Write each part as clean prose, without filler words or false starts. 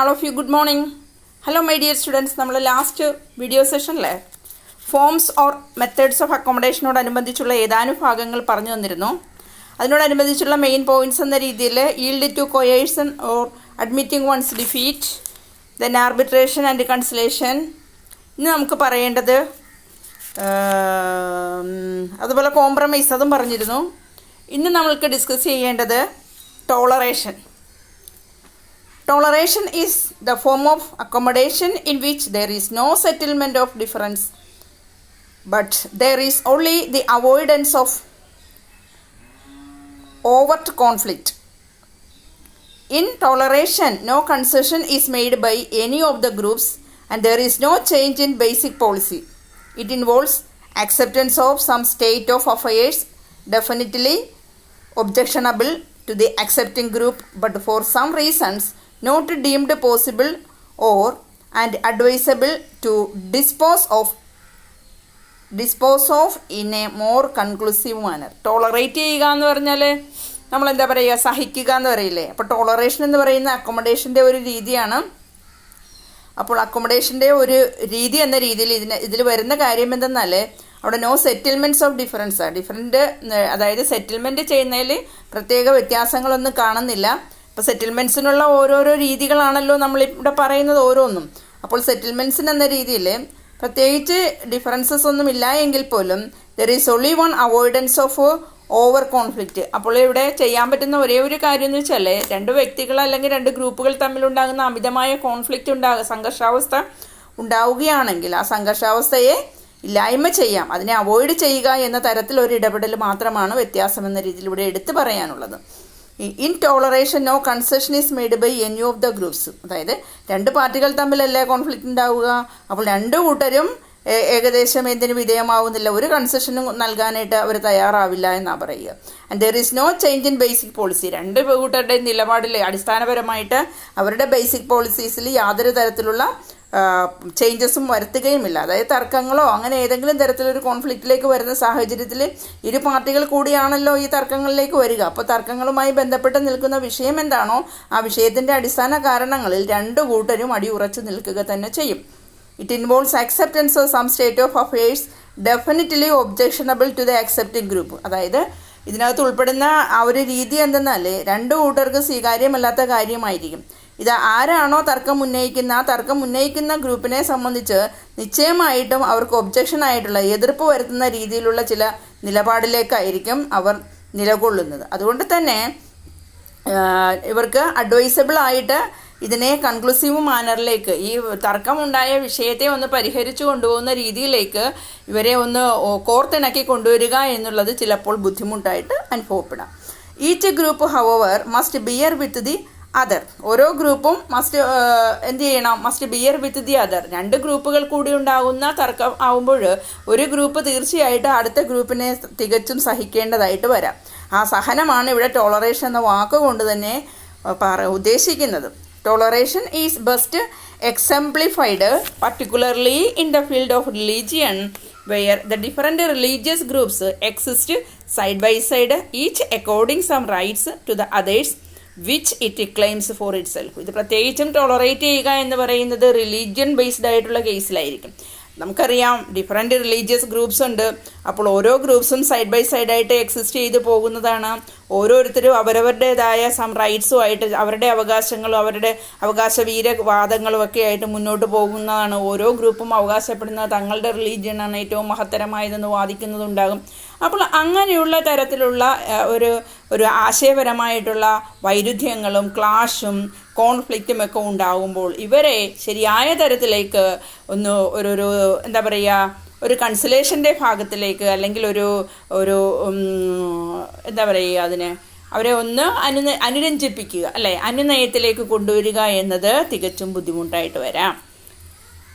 All of you, good morning. Hello my dear students. നമ്മൾ last video സെഷനിലെ forms or methods of അക്കോമഡേഷനോടനുബന്ധിച്ചുള്ള ഏതാനും ഭാഗങ്ങൾ പറഞ്ഞു തന്നിരുന്നു. അതിനോടനുബന്ധിച്ചുള്ള മെയിൻ പോയിന്റ്സ് എന്ന രീതിയിൽ yield to coercion or admitting one's defeat, then arbitration and conciliation. ഇന്ന് നമുക്ക് പറയേണ്ടത് അതുപോലെ കോംപ്രമൈസ്, അതും പറഞ്ഞിരുന്നു. ഇന്ന് നമ്മൾക്ക് ഡിസ്കസ് ചെയ്യേണ്ടത് toleration. Toleration is the form of accommodation in which there is no settlement of difference, but there is only the avoidance of overt conflict. In toleration, no concession is made by any of the groups and there is no change in basic policy. It involves acceptance of some state of affairs definitely objectionable to the accepting group, but for some reasons not deemed possible or and advisable to dispose of in a more conclusive manner. Tolerate ചെയ്യുക എന്ന് പറഞ്ഞാൽ നമ്മളെന്താ പറയുക, സഹിക്കുക എന്ന് പറയില്ലേ. അപ്പോൾ toleration എന്ന് പറയുന്ന അക്കോമഡേഷൻ്റെ ഒരു രീതിയാണ്. അപ്പോൾ അക്കോമഡേഷൻ്റെ ഒരു രീതി എന്ന രീതിയിൽ ഇതിൽ വരുന്ന കാര്യം എന്തെന്നാൽ അവിടെ നോ സെറ്റിൽമെൻറ്റ്സ് ഓഫ് ഡിഫറൻറ്റ്, അതായത് സെറ്റിൽമെൻറ്റ് ചെയ്യുന്നതിൽ പ്രത്യേക വ്യത്യാസങ്ങളൊന്നും കാണുന്നില്ല. അപ്പോൾ സെറ്റിൽമെൻറ്റ്സിനുള്ള ഓരോരോ രീതികളാണല്ലോ നമ്മളിവിടെ പറയുന്നത് ഓരോന്നും. അപ്പോൾ സെറ്റിൽമെൻറ്റ്സിന് എന്ന രീതിയിൽ പ്രത്യേകിച്ച് ഡിഫറൻസസ് ഒന്നും ഇല്ല എങ്കിൽ പോലും there is only one avoidance of over conflict. അപ്പോൾ ഇവിടെ ചെയ്യാൻ പറ്റുന്ന ഒരേ ഒരു കാര്യം എന്ന് വെച്ചാൽ രണ്ട് വ്യക്തികൾ അല്ലെങ്കിൽ രണ്ട് ഗ്രൂപ്പുകൾ തമ്മിലുണ്ടാകുന്ന അമിതമായ കോൺഫ്ലിക്റ്റ് സംഘർഷാവസ്ഥ ഉണ്ടാവുകയാണെങ്കിൽ ആ സംഘർഷാവസ്ഥയെ ഇല്ലായ്മ ചെയ്യാം, അതിനെ അവോയ്ഡ് ചെയ്യുക എന്ന തരത്തിലൊരു ഇടപെടൽ മാത്രമാണ് വ്യത്യാസം എന്ന രീതിയിൽ ഇവിടെ എടുത്തു പറയാനുള്ളത്. In toleration no concession is made by any of the groups. അതായത് രണ്ട് പാർട്ടികൾ തമ്മിലല്ലേ കോൺഫ്ലിക്റ്റ് ഉണ്ടാവുക. അപ്പോൾ രണ്ടു കൂട്ടരും ഏകദേശം എന്തിനു വിധേയമാവുന്നില്ല, ഒരു കൺസെഷനും നൽകാനായിട്ട് അവർ തയ്യാറാവില്ല എന്നാണ് പറയുക. And there is no change in basic policy. രണ്ട് കൂട്ടരുടെ നിലപാടിൽ അടിസ്ഥാനപരമായിട്ട് അവരുടെ ബേസിക് പോളിസീസിൽ യാതൊരു തരത്തിലുള്ള ചേഞ്ചസും വരുത്തുകയുമില്ല. അതായത് തർക്കങ്ങളോ അങ്ങനെ ഏതെങ്കിലും തരത്തിലൊരു കോൺഫ്ലിക്റ്റിലേക്ക് വരുന്ന സാഹചര്യത്തിൽ ഇരു പാർട്ടികൾ കൂടിയാണല്ലോ ഈ തർക്കങ്ങളിലേക്ക് വരിക. അപ്പോൾ തർക്കങ്ങളുമായി ബന്ധപ്പെട്ട് നിൽക്കുന്ന വിഷയം എന്താണോ ആ വിഷയത്തിൻ്റെ അടിസ്ഥാന കാരണങ്ങളിൽ രണ്ടു കൂട്ടരും അടിയുറച്ചു നിൽക്കുക തന്നെ ചെയ്യും. It involves acceptance of some state of affairs definitely objectionable to the accepting group. അതായത് ഇതിനകത്ത് ഉൾപ്പെടുന്ന ആ ഒരു രീതി എന്തെന്നാൽ രണ്ടു കൂട്ടർക്ക് സ്വീകാര്യമല്ലാത്ത കാര്യമായിരിക്കും. ഇത് ആരാണോ തർക്കം ഉന്നയിക്കുന്ന ഗ്രൂപ്പിനെ സംബന്ധിച്ച് നിശ്ചയമായിട്ടും അവർക്ക് ഒബ്ജക്ഷൻ ആയിട്ടുള്ള എതിർപ്പ് വരുത്തുന്ന രീതിയിലുള്ള ചില നിലപാടിലേക്കായിരിക്കും അവർ നിലകൊള്ളുന്നത്. അതുകൊണ്ട് തന്നെ ഇവർക്ക് അഡ്വൈസബിൾ ആയിട്ട് ഇതിനെ കൺക്ലൂസീവ് മാനറിലേക്ക്, ഈ തർക്കമുണ്ടായ വിഷയത്തെ ഒന്ന് പരിഹരിച്ചു കൊണ്ടുപോകുന്ന രീതിയിലേക്ക് ഇവരെ ഒന്ന് കോർത്തിണക്കി കൊണ്ടുവരിക എന്നുള്ളത് ചിലപ്പോൾ ബുദ്ധിമുട്ടായിട്ട് അനുഭവപ്പെടാം. Each group however must bear with the other. ഓരോ ഗ്രൂപ്പും must bear with the other. രണ്ട് ഗ്രൂപ്പുകൾ കൂടി ഉണ്ടാകുന്ന തർക്കം ആവുമ്പോൾ ഒരു ഗ്രൂപ്പ് തീർച്ചയായിട്ടും അടുത്ത ഗ്രൂപ്പിനെ തികച്ചും സഹിക്കേണ്ടതായിട്ട് വരാം. ആ സഹനമാണ് ഇവിടെ ടോളറേഷൻ എന്ന വാക്കുകൊണ്ട് തന്നെ ഉദ്ദേശിക്കുന്നത്. Toleration is best exemplified particularly in the field of religion where the different religious groups exist side by side, each according some rights to the others which it claims for itself. ഇത് പ്രത്യേകിച്ചും tolerate ചെയ്യുക എന്ന് പറയുന്നത് religion based ആയിട്ടുള്ള കേസിലായിരിക്കും. നമുക്കറിയാം different religious groups ഉണ്ട്. അപ്പോൾ ഓരോ ഗ്രൂപ്പ്സും സൈഡ് ബൈ സൈഡായിട്ട് എക്സിസ്റ്റ് ചെയ്ത് പോകുന്നതാണ്. ഓരോരുത്തരും അവരവരുടേതായ സം റൈറ്റ്സുമായിട്ട് അവരുടെ അവകാശങ്ങളും അവരുടെ അവകാശവീരവാദങ്ങളും ഒക്കെ ആയിട്ട് മുന്നോട്ട് പോകുന്നതാണ്. ഓരോ ഗ്രൂപ്പും അവകാശപ്പെടുന്നത് തങ്ങളുടെ റിലീജിയനാണ് ഏറ്റവും മഹത്തരമായതെന്ന് വാദിക്കുന്നതുണ്ടാകും. അപ്പോൾ അങ്ങനെയുള്ള തരത്തിലുള്ള ഒരു ആശയപരമായിട്ടുള്ള വൈരുദ്ധ്യങ്ങളും ക്ലാഷും കോൺഫ്ലിക്റ്റും ഒക്കെ ഉണ്ടാകുമ്പോൾ ഇവരെ ശരിയായ തരത്തിലേക്ക് ഒന്ന് എന്താ പറയുക, ഒരു കൺസലേഷൻ്റെ ഭാഗത്തിലേക്ക് അല്ലെങ്കിൽ ഒരു എന്താ പറയുക, അവരെ ഒന്ന് അനുരഞ്ജിപ്പിക്കുക അല്ലെ, അനുനയത്തിലേക്ക് കൊണ്ടുവരിക എന്നത് തികച്ചും ബുദ്ധിമുട്ടായിട്ട് വരാം.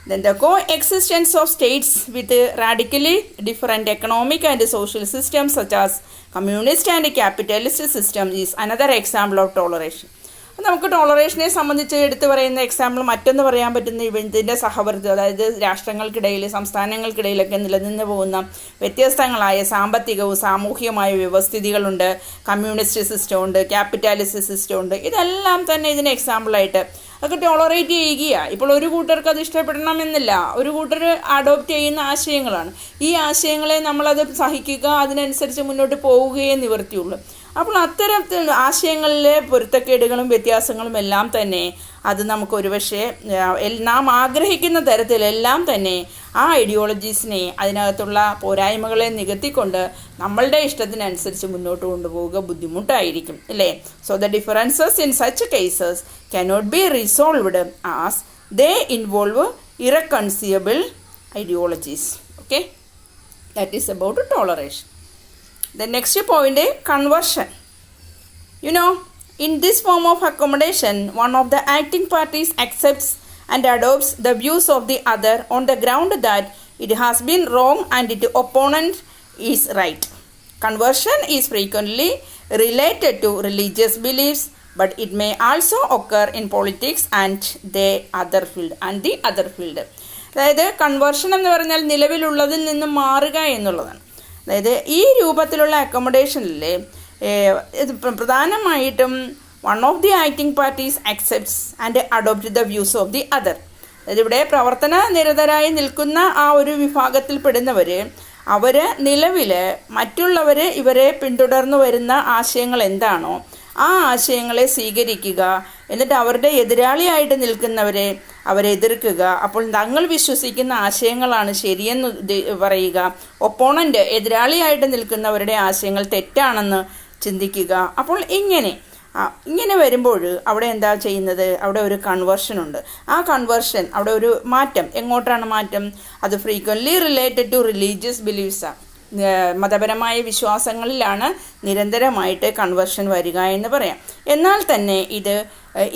Then the coexistence of states with radically different economic and social systems such as communist and capitalist system is another example of toleration. നമുക്ക് ടോളറേഷനെ സംബന്ധിച്ച് എടുത്തു പറയുന്ന എക്സാമ്പിൾ മറ്റൊന്ന് പറയാൻ പറ്റുന്ന ഇതിൻ്റെ സഹവർത്തി, അതായത് രാഷ്ട്രങ്ങൾക്കിടയിൽ സംസ്ഥാനങ്ങൾക്കിടയിലൊക്കെ നിലനിന്ന് പോകുന്ന വ്യത്യസ്തങ്ങളായ സാമ്പത്തികവും സാമൂഹികമായ വ്യവസ്ഥിതികളുണ്ട്. കമ്മ്യൂണിസ്റ്റ് സിസ്റ്റം ഉണ്ട്, ക്യാപിറ്റാലിസ്റ്റ് സിസ്റ്റം ഉണ്ട്. ഇതെല്ലാം തന്നെ ഇതിന് എക്സാമ്പിളായിട്ട് അതൊക്കെ ടോളറേറ്റ് ചെയ്യുകയാണ്. ഇപ്പോൾ ഒരു കൂട്ടർക്ക് അത് ഇഷ്ടപ്പെടണമെന്നില്ല, ഒരു കൂട്ടർ അഡോപ്റ്റ് ചെയ്യുന്ന ആശയങ്ങളാണ്. ഈ ആശയങ്ങളെ നമ്മളത് സഹിക്കുക, അതിനനുസരിച്ച് മുന്നോട്ട് പോവുകയേ നിവൃത്തിയുള്ളൂ. അപ്പോൾ അത്തരത്തിൽ ആശയങ്ങളിലെ പൊരുത്തക്കേടുകളും വ്യത്യാസങ്ങളും എല്ലാം തന്നെ അത് നമുക്ക് ഒരുപക്ഷെ നാം ആഗ്രഹിക്കുന്ന തരത്തിലെല്ലാം തന്നെ ആ ഐഡിയോളജീസിനെ അതിനകത്തുള്ള പോരായ്മകളെ നികത്തിക്കൊണ്ട് നമ്മളുടെ ഇഷ്ടത്തിനനുസരിച്ച് മുന്നോട്ട് കൊണ്ടുപോവുക ബുദ്ധിമുട്ടായിരിക്കും, അല്ലേ? So the differences in such cases cannot be resolved as they involve irreconcilable ideologies. Okay, that is about toleration. The next point is conversion. You know, in this form of accommodation, one of the acting parties accepts and adopts the views of the other on the ground that it has been wrong and its opponent is right. Conversion is frequently related to religious beliefs, but it may also occur in politics and the other field. അതായത് conversion എന്ന് പറഞ്ഞാൽ നിലവിലുള്ളതിൽ നിന്ന് മാറുക എന്നുള്ളതാണ്. അതായത് ഈ രൂപത്തിലുള്ള അക്കോമഡേഷനിൽ പ്രധാനമായിട്ടും one of the acting parties accepts and adopt the views of the other. അതായത് ഇവിടെ പ്രവർത്തന നിരതരായി നിൽക്കുന്ന ആ ഒരു വിഭാഗത്തിൽ പെടുന്നവർ അവർ നിലവിൽ മറ്റുള്ളവർ ഇവരെ പിന്തുടർന്നു വരുന്ന ആശയങ്ങൾ എന്താണോ ആ ആശയങ്ങളെ സ്വീകരിക്കുക, എന്നിട്ട് അവരുടെ എതിരാളിയായിട്ട് നിൽക്കുന്നവരെ അവരെ എതിർക്കുക. അപ്പോൾ തങ്ങൾ വിശ്വസിക്കുന്ന ആശയങ്ങളാണ് ശരിയെന്ന് പറയുക, ഒപ്പോണൻ്റ് എതിരാളിയായിട്ട് നിൽക്കുന്നവരുടെ ആശയങ്ങൾ തെറ്റാണെന്ന് ചിന്തിക്കുക. അപ്പോൾ ഇങ്ങനെ വരുമ്പോൾ അവിടെ എന്താ ചെയ്യുന്നത്? അവിടെ ഒരു കൺവേർഷൻ ഉണ്ട്. ആ കൺവേർഷൻ അവിടെ ഒരു മാറ്റം, എങ്ങോട്ടാണ് മാറ്റം? അത് ഫ്രീക്വൻ്റ്ലി റിലേറ്റഡ് ടു റിലീജിയസ് ബിലീഫ്സാണ്. മതപരമായ വിശ്വാസങ്ങളിലാണ് നിരന്തരമായിട്ട് കൺവേർഷൻ വരിക എന്ന് പറയാം. എന്നാൽ തന്നെ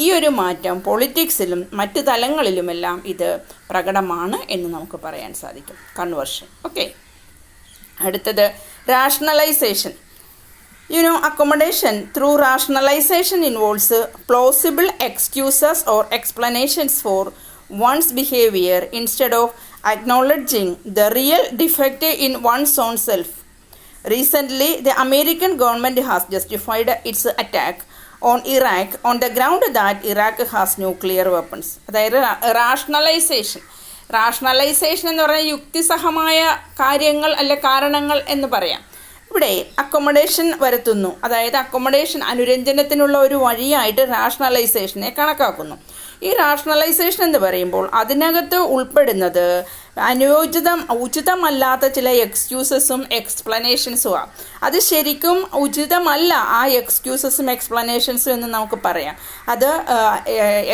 ഈ ഒരു മാറ്റം പൊളിറ്റിക്സിലും മറ്റു തലങ്ങളിലുമെല്ലാം ഇത് പ്രകടമാണ് എന്ന് നമുക്ക് പറയാൻ സാധിക്കും, കൺവേർഷൻ. ഓക്കെ, അടുത്തത് rationalisation. Accommodation through rationalization involves plausible excuses or explanations for one's behavior instead of acknowledging the real defect in one's own self. Recently, the American government has justified its attack on Iraq on the ground that Iraq has nuclear weapons. അതായത് rationalisation എന്ന് പറഞ്ഞാൽ യുക്തിസഹമായ കാര്യങ്ങൾ അല്ലെ കാരണങ്ങൾ എന്ന് പറയാം. ഇവിടെ അക്കോമഡേഷൻ വരുത്തുന്നു. അതായത് അക്കോമഡേഷൻ അനുരഞ്ജനത്തിനുള്ള ഒരു വഴിയായിട്ട് റാഷണലൈസേഷനെ കണക്കാക്കുന്നു. ഈ റാഷണലൈസേഷൻ എന്ന് പറയുമ്പോൾ അതിനകത്ത് ഉൾപ്പെടുന്നത് ഉചിതമല്ലാത്ത ചില എക്സ്ക്യൂസസും എക്സ്പ്ലനേഷൻസുമാണ്. അത് ശരിക്കും ഉചിതമല്ല ആ എക്സ്ക്യൂസസും എക്സ്പ്ലനേഷൻസും എന്ന് നമുക്ക് പറയാം. അത്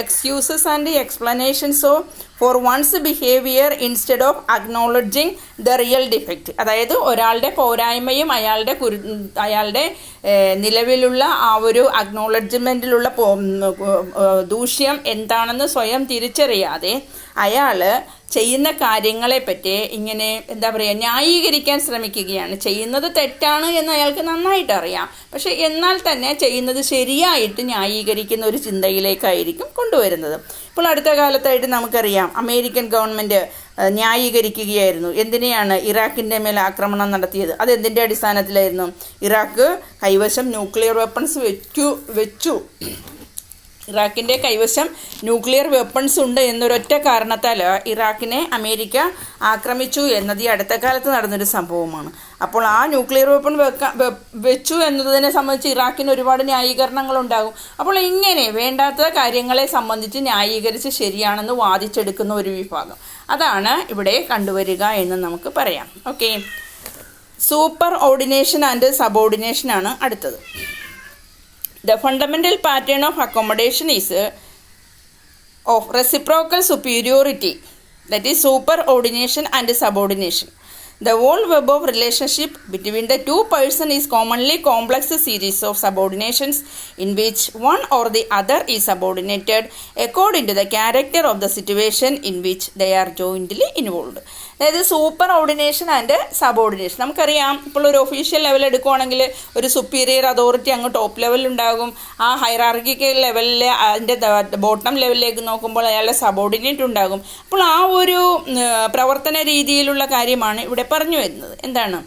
എക്സ്ക്യൂസസ് ആൻഡ് എക്സ്പ്ലനേഷൻസോ for one's behaviour instead of acknowledging the real defect. അതായത് ഒരാളുടെ പോരായ്മയും അയാളുടെ നിലവിലുള്ള ആ ഒരു അക്നോളജ്മെൻറ്റിലുള്ള ദൂഷ്യം എന്താണെന്ന് സ്വയം തിരിച്ചറിയാതെ അയാൾ ചെയ്യുന്ന കാര്യങ്ങളെപ്പറ്റി ഇങ്ങനെ ന്യായീകരിക്കാൻ ശ്രമിക്കുകയാണ്. ചെയ്യുന്നത് തെറ്റാണ് എന്ന് അയാൾക്ക് നന്നായിട്ട് അറിയാം, പക്ഷെ എന്നാൽ തന്നെ ചെയ്യുന്നത് ശരിയായിട്ട് ന്യായീകരിക്കുന്ന ഒരു ചിന്തയിലേക്കായിരിക്കും കൊണ്ടുവരുന്നത്. ഇപ്പോൾ അടുത്ത കാലത്തായിട്ട് നമുക്കറിയാം അമേരിക്കൻ ഗവൺമെൻറ് ന്യായീകരിക്കുകയായിരുന്നു. എന്തിനെയാണ് ഇറാഖിൻ്റെ മേൽ ആക്രമണം നടത്തിയത്? അത് എന്തിൻ്റെ അടിസ്ഥാനത്തിലായിരുന്നു? ഇറാഖ് കൈവശം ന്യൂക്ലിയർ വെപ്പൺസ് വെച്ചു. ഇറാഖിൻ്റെ കൈവശം ന്യൂക്ലിയർ വെപ്പൺസ് ഉണ്ട് എന്നൊരൊറ്റ കാരണത്താൽ ഇറാഖിനെ അമേരിക്ക ആക്രമിച്ചു എന്നത് ഈ അടുത്ത കാലത്ത് നടന്നൊരു സംഭവമാണ്. അപ്പോൾ ആ ന്യൂക്ലിയർ വെപ്പൺ വെച്ചു എന്നതിനെ സംബന്ധിച്ച് ഇറാഖിന് ഒരുപാട് ന്യായീകരണങ്ങളുണ്ടാകും. അപ്പോൾ ഇങ്ങനെ വേണ്ടാത്ത കാര്യങ്ങളെ സംബന്ധിച്ച് ന്യായീകരിച്ച് ശരിയാണെന്ന് വാദിച്ചെടുക്കുന്ന ഒരു വിഭാഗം, അതാണ് ഇവിടെ കണ്ടുവരിക എന്ന് നമുക്ക് പറയാം. ഓക്കെ, സൂപ്പർ ഓർഡിനേഷൻ ആൻഡ് സബോർഡിനേഷനാണ് അടുത്തത്. The fundamental pattern of accommodation is of reciprocal superiority, that is superordination and subordination. The whole web of relationship between the two persons is commonly complex series of subordinations in which one or the other is subordinated according to the character of the situation in which they are jointly involved. അതായത് super ordination and subordination. നമുക്കറിയാം, ഇപ്പോൾ ഒരു official level എടുക്കുവാണെങ്കിൽ ഒരു superior authority അങ്ങ് top ലെവലിലുണ്ടാകും. ആ hierarchical ലെവലിൽ അതിൻ്റെ ബോട്ടം ലെവലിലേക്ക് നോക്കുമ്പോൾ അയാളുടെ സബോർഡിനേറ്റ് ഉണ്ടാകും. അപ്പോൾ ആ ഒരു പ്രവർത്തന രീതിയിലുള്ള കാര്യമാണ് ഇവിടെ പറഞ്ഞു വരുന്നത്. എന്താണ്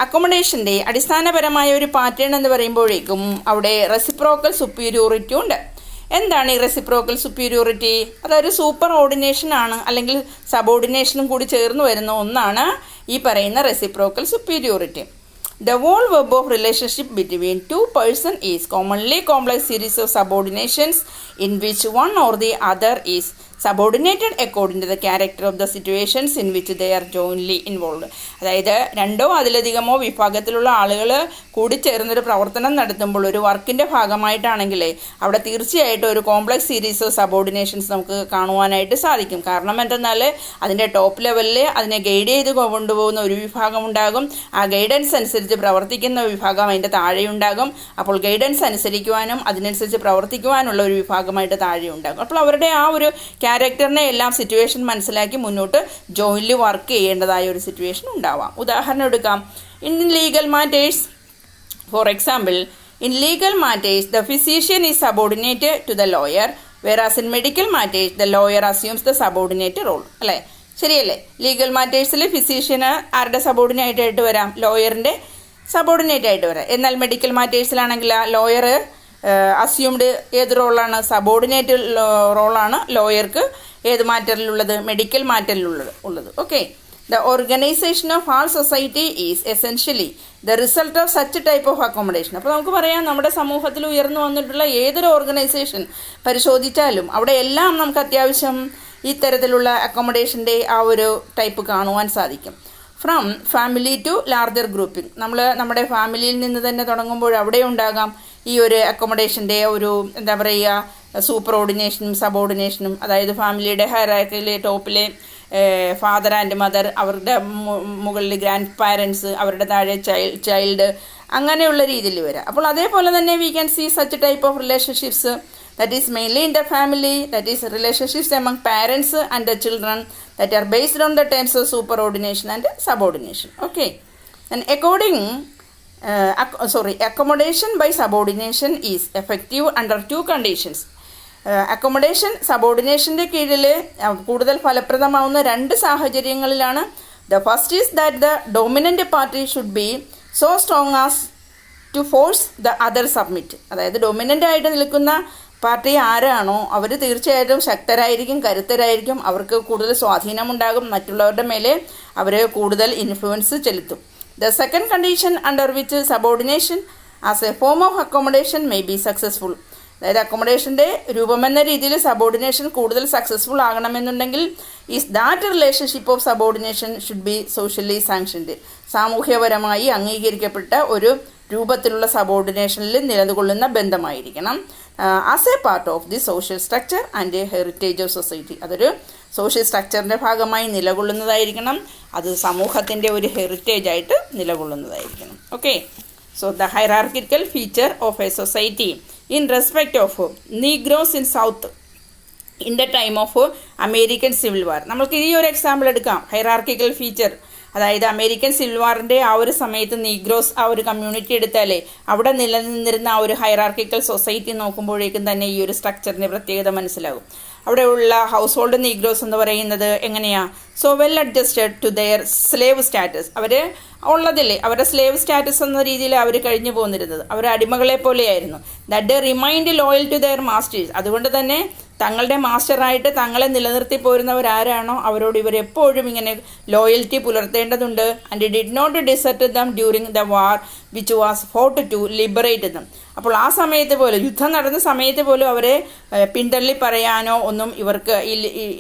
അക്കോമഡേഷൻ്റെ അടിസ്ഥാനപരമായ ഒരു പാറ്റേൺ എന്ന് പറയുമ്പോഴേക്കും അവിടെ റെസിപ്രോക്കൽ സുപ്പീരിയോറിറ്റി ഉണ്ട്. എന്താണ് ഈ റെസിപ്രോക്കൽ സുപ്പീരിയോറിറ്റി? അതൊരു സൂപ്പർ ഓർഡിനേഷൻ ആണ്, അല്ലെങ്കിൽ സബോർഡിനേഷനും കൂടി ചേർന്ന് വരുന്ന ഒന്നാണ് ഈ പറയുന്ന reciprocal superiority. The whole web of relationship between two persons is commonly complex series of subordinations in which one or the other is subordinated according to the character of the situations in which they are jointly involved. അതായത് രണ്ടോ അതിലധികമോ വിഭാഗത്തിലുള്ള ആളുകൾ കൂടിച്ചേർന്നൊരു പ്രവർത്തനം നടത്തുമ്പോൾ ഒരു വർക്കിൻ്റെ ഭാഗമായിട്ടാണെങ്കിൽ അവിടെ തീർച്ചയായിട്ടും ഒരു കോംപ്ലക്സ് സീരീസ് ഓഫ് സബോർഡിനേഷൻസ് നമുക്ക് കാണുവാനായിട്ട് സാധിക്കും. കാരണം എന്തെന്നാൽ അതിൻ്റെ ടോപ്പ് ലെവലിൽ അതിനെ ഗൈഡ് ചെയ്ത് കൊണ്ടുപോകുന്ന ഒരു വിഭാഗം ഉണ്ടാകും. ആ ഗൈഡൻസ് അനുസരിച്ച് പ്രവർത്തിക്കുന്ന വിഭാഗം അതിൻ്റെ താഴെയുണ്ടാകും. അപ്പോൾ ഗൈഡൻസ് അനുസരിക്കുവാനും അതിനനുസരിച്ച് പ്രവർത്തിക്കുവാനുള്ള ഒരു വിഭാഗമായിട്ട് താഴെയുണ്ടാകും. അപ്പോൾ അവരുടെ ആ ഒരു ക്യാരക്ടറിനെ എല്ലാം സിറ്റുവേഷൻ മനസ്സിലാക്കി മുന്നോട്ട് ജോയിൻലി വർക്ക് ചെയ്യേണ്ടതായ ഒരു സിറ്റുവേഷൻ ഉണ്ടാവാം. ഉദാഹരണം എടുക്കാം. In legal matters, for example, in legal matters the physician is subordinate to the lawyer, whereas in medical matters the lawyer assumes the subordinate role. അല്ലേ, ശരിയല്ലേ? ലീഗൽ മാറ്റേഴ്സിൽ ഫിസീഷ്യന് ആരുടെ സബോർഡിനേറ്റ് ആയിട്ട് വരാം? ലോയറിൻ്റെ സബോർഡിനേറ്റ് ആയിട്ട് വരാം. എന്നാൽ മെഡിക്കൽ മാറ്റേഴ്സിലാണെങ്കിൽ ആ ലോയർ അസ്യൂംഡ് ഏത് റോളാണ്? സബോർഡിനേറ്റ് റോളാണ് ലോയർക്ക് ഏത് മാറ്ററിലുള്ളത്? മെഡിക്കൽ മാറ്ററിലുള്ളത്. Okay. The organization of all society is essentially the result of such type of accommodation. അപ്പോൾ നമുക്ക് പറയാം, നമ്മുടെ സമൂഹത്തിൽ ഉയർന്നു വന്നിട്ടുള്ള ഏതൊരു ഓർഗനൈസേഷൻ പരിശോധിച്ചാലും അവിടെ എല്ലാം നമുക്ക് അത്യാവശ്യം ഇത്തരത്തിലുള്ള അക്കോമഡേഷൻ്റെ ആ ഒരു ടൈപ്പ് കാണുവാൻ സാധിക്കും. From family to larger grouping, നമ്മൾ നമ്മുടെ ഫാമിലിയിൽ നിന്ന് തന്നെ തുടങ്ങുമ്പോൾ അവിടെ ഉണ്ടാകാം ഈ ഒരു അക്കോമഡേഷൻ്റെ ഒരു എന്താ പറയുക സൂപ്പർ ഓർഡിനേഷനും സബോർഡിനേഷനും. അതായത് ഫാമിലിയുടെ ഹൈറാർക്കിയിലെ ടോപ്പിലെ ഫാദർ ആൻഡ് മദർ, അവരുടെ മുകളിൽ ഗ്രാൻഡ് പാരൻസ്, അവരുടെ താഴെ ചൈൽഡ്, അങ്ങനെയുള്ള രീതിയിൽ വരാം. അപ്പോൾ അതേപോലെ തന്നെ we can see such type of relationships that is mainly in the family, that is relationships among parents and the children that are based on the terms of superordination and subordination. Okay. And accommodation by subordination is effective under two conditions. Accommodation സബോർഡിനേഷൻ്റെ കീഴിൽ കൂടുതൽ ഫലപ്രദമാവുന്ന രണ്ട് സാഹചര്യങ്ങളിലാണ്. The first is that the dominant party should be so strong as to force the other submit. അതായത് dominant ആയിട്ട് നിൽക്കുന്ന party ആരാണോ അവർ തീർച്ചയായിട്ടും ശക്തരായിരിക്കും, കരുത്തരായിരിക്കും, അവർക്ക് കൂടുതൽ സ്വാധീനമുണ്ടാകും, മറ്റുള്ളവരുടെ മേലെ അവർ കൂടുതൽ ഇൻഫ്ലുവൻസ് ചെലുത്തും. The second condition under which subordination as a form of accommodation may be successful. അതായത് അക്കോമഡേഷൻ്റെ രൂപമെന്ന രീതിയിൽ സബോർഡിനേഷൻ കൂടുതൽ സക്സസ്ഫുൾ ആകണമെന്നുണ്ടെങ്കിൽ is that relationship of subordination should be socially sanctioned. സാമൂഹ്യപരമായി അംഗീകരിക്കപ്പെട്ട ഒരു രൂപത്തിലുള്ള സബോർഡിനേഷനിൽ നിലകൊള്ളുന്ന ബന്ധമായിരിക്കണം. As a part of the social structure and heritage of society. അതൊരു സോഷ്യൽ സ്ട്രക്ചറിൻ്റെ ഭാഗമായി നിലകൊള്ളുന്നതായിരിക്കണം, അത് സമൂഹത്തിൻ്റെ ഒരു ഹെറിറ്റേജ് ആയിട്ട് നിലകൊള്ളുന്നതായിരിക്കണം. Okay. So the hierarchical feature of A society in respect of Negroes in South in the time of American Civil War. നമ്മൾക്ക് ഈ ഒരു എക്സാമ്പിൾ എടുക്കാം. ഹൈറാർക്കിക്കൽ ഫീച്ചർ, അതായത് അമേരിക്കൻ സിവിൽ വാറിൻ്റെ ആ ഒരു സമയത്ത് നീഗ്രോസ് ആ ഒരു കമ്മ്യൂണിറ്റി എടുത്താലേ അവിടെ നിലനിന്നിരുന്ന ആ ഒരു ഹൈറാർക്കിക്കൽ സൊസൈറ്റി നോക്കുമ്പോഴേക്കും തന്നെ ഈ ഒരു സ്ട്രക്ചറിൻ്റെ പ്രത്യേകത മനസ്സിലാകും. അവിടെയുള്ള ഹൗസ് ഹോൾഡ് നീഗ്രോസ് എന്ന് പറയുന്നത് എങ്ങനെയാണ്? So well adjusted to their slave status. അവർ ഉള്ളതില്ലേ അവരുടെ സ്ലേവ് സ്റ്റാറ്റസ് എന്ന രീതിയിൽ അവർ കഴിഞ്ഞു പോന്നിരുന്നത്, അവർ അടിമകളെ പോലെയായിരുന്നു. That they remained loyal to their masters. അതുകൊണ്ട് തന്നെ തങ്ങളുടെ മാസ്റ്ററായിട്ട് തങ്ങളെ നിലനിർത്തി പോരുന്നവരാരാണോ അവരോട് ഇവർ എപ്പോഴും ഇങ്ങനെ ലോയൽറ്റി പുലർത്തേണ്ടതുണ്ട്. And did not desert them during the war which was fought to liberate them. അപ്പോൾ ആ സമയത്ത് പോലും, യുദ്ധം നടന്ന സമയത്ത് പോലും അവരെ പിന്തള്ളി പറയാനോ ഒന്നും ഇവർക്ക്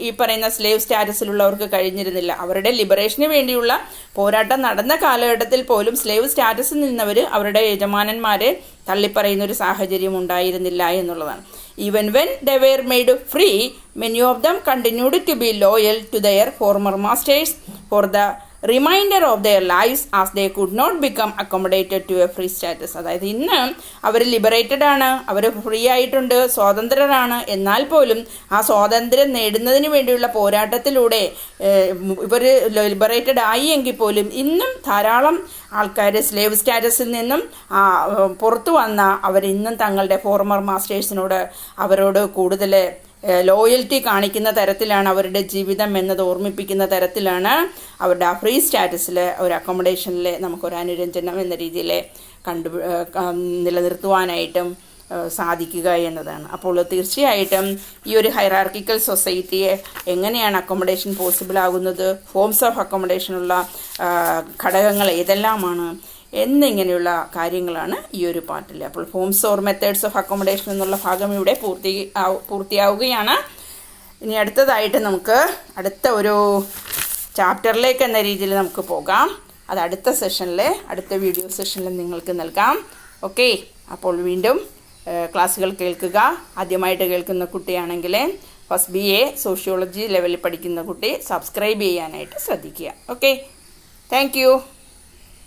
ഈ പറയുന്ന സ്ലേവ് സ്റ്റാറ്റസിലുള്ളവർക്ക് കഴിഞ്ഞിരുന്നില്ല. അവരുടെ ലിബറേഷന് വേണ്ടിയുള്ള പോരാട്ടം നടന്ന കാലഘട്ടത്തിൽ പോലും സ്ലേവ് സ്റ്റാറ്റസിൽ നിന്നവർ അവരുടെ യജമാനന്മാരെ തള്ളിപ്പറയുന്ന ഒരു സാഹചര്യം ഉണ്ടായിരുന്നില്ല എന്നുള്ളതാണ്. Even when they were made free, many of them continued to be loyal to their former masters for the remainder of their lives as they could not become accommodated to a free status. അതായത് ഇന്ന് അവർ liberated ആണ്, അവർ free ആയിട്ടുണ്ട്, സ്വതന്ത്രരാണ്. എന്നാൽ പോലും ആ സ്വാതന്ത്ര്യം നേടുന്നതിന് വേണ്ടിയുള്ള പോരാട്ടത്തിലൂടെ ഇവർ ലിബറേറ്റഡ് ആയി എങ്കിൽ പോലും ഇന്നും ധാരാളം ആൾക്കാർ സ്ലേവ് സ്റ്റാറ്റസിൽ നിന്നും പുറത്തു വന്ന അവരിന്നും തങ്ങളുടെ ഫോർമർ മാസ്റ്റേഴ്സിനോട് അവരോട് കൂടുതൽ ലോയൽറ്റി കാണിക്കുന്ന തരത്തിലാണ് അവരുടെ ജീവിതം എന്നത് ഓർമ്മിപ്പിക്കുന്ന തരത്തിലാണ് അവരുടെ ആ ഫ്രീ സ്റ്റാറ്റസിൽ ഒരു അക്കോമഡേഷനിൽ നമുക്കൊരു അനുരഞ്ജനം എന്ന രീതിയിൽ നിലനിർത്തുവാനായിട്ടും സാധിക്കുക എന്നതാണ്. അപ്പോൾ തീർച്ചയായിട്ടും ഈ ഒരു ഹൈറാർക്കിക്കൽ സൊസൈറ്റിയെ എങ്ങനെയാണ് അക്കോമഡേഷൻ പോസിബിൾ ആകുന്നത്, ഫോംസ് ഓഫ് അക്കോമഡേഷനുള്ള ഘടകങ്ങൾ ഏതെല്ലാമാണ് എന്നിങ്ങനെയുള്ള കാര്യങ്ങളാണ് ഈ ഒരു പാർട്ടിൽ. അപ്പോൾ forms or methods of accommodation എന്നുള്ള ഭാഗം ഇവിടെ പൂർത്തിയാവുകയാണ്. ഇനി അടുത്തതായിട്ട് നമുക്ക് അടുത്ത ഒരു ചാപ്റ്ററിലേക്ക് എന്ന രീതിയിൽ നമുക്ക് പോകാം. അത് അടുത്ത സെഷനിൽ, അടുത്ത വീഡിയോ സെഷനിൽ നിങ്ങൾക്ക് നൽകാം. ഓക്കെ, അപ്പോൾ വീണ്ടും ക്ലാസ്സുകൾ കേൾക്കുക. ആദ്യമായിട്ട് കേൾക്കുന്ന കുട്ടിയാണെങ്കിൽ ഫസ്റ്റ് BA സോഷ്യോളജി ലെവലിൽ പഠിക്കുന്ന കുട്ടി സബ്സ്ക്രൈബ് ചെയ്യാനായിട്ട് ശ്രദ്ധിക്കുക. Okay, thank you.